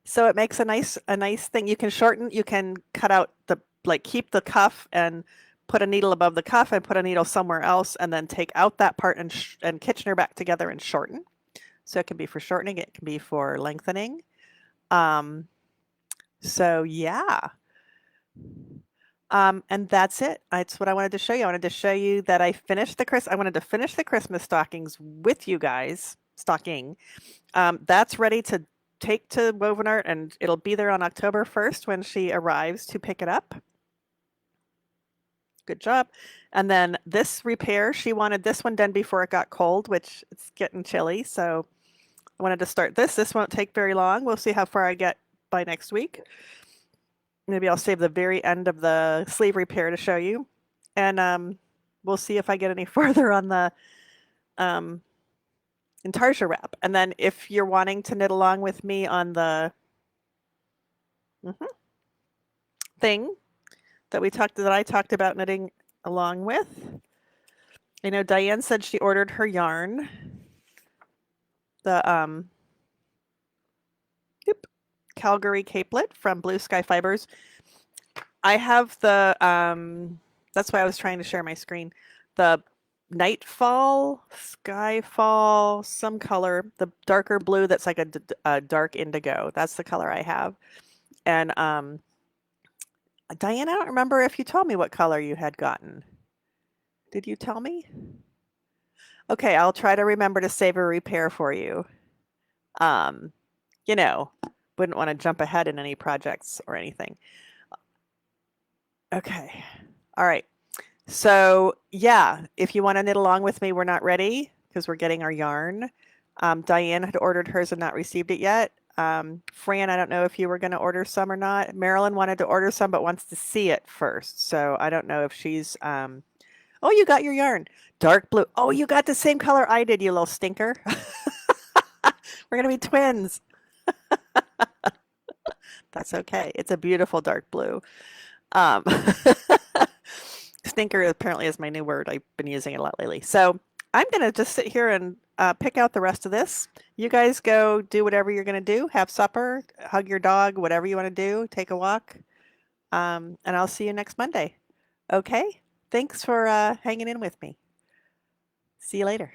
so it makes a nice thing. You can shorten, you can cut out keep the cuff and put a needle above the cuff and put a needle somewhere else and then take out that part and Kitchener back together and shorten. So it can be for shortening, it can be for lengthening. So yeah. And that's it. That's what I wanted to show you. I wanted to show you that I wanted to finish the Christmas stockings with you guys. Stocking. That's ready to take to Woven Art, and it'll be there on October 1st when she arrives to pick it up. Good job. And then this repair, she wanted this one done before it got cold, which it's getting chilly. So I wanted to start this. This won't take very long. We'll see how far I get by next week. Maybe I'll save the very end of the sleeve repair to show you. And we'll see if I get any further on the intarsia wrap. And then if you're wanting to knit along with me on the thing that I talked about knitting along with, I know Diane said she ordered her yarn. The Calgary Capelet from Blue Sky Fibers. I have the that's why I was trying to share my screen. The Nightfall, Skyfall, some color, the darker blue that's like a dark indigo. That's the color I have. And Diane, I don't remember if you told me what color you had gotten. Did you tell me? Okay, I'll try to remember to save a repair for you. You know, wouldn't want to jump ahead in any projects or anything. Okay. All right. So yeah, if you want to knit along with me, we're not ready because we're getting our yarn. Diane had ordered hers and not received it yet. Fran, I don't know if you were going to order some or not. Marilyn wanted to order some but wants to see it first. So I don't know if she's oh, you got your yarn. Dark blue. Oh, you got the same color I did, you little stinker. We're going to be twins. That's okay. It's a beautiful dark blue. Stinker apparently is my new word. I've been using it a lot lately. So I'm going to just sit here and pick out the rest of this. You guys go do whatever you're going to do. Have supper, hug your dog, whatever you want to do. Take a walk. And I'll see you next Monday. Okay? Thanks for hanging in with me. See you later.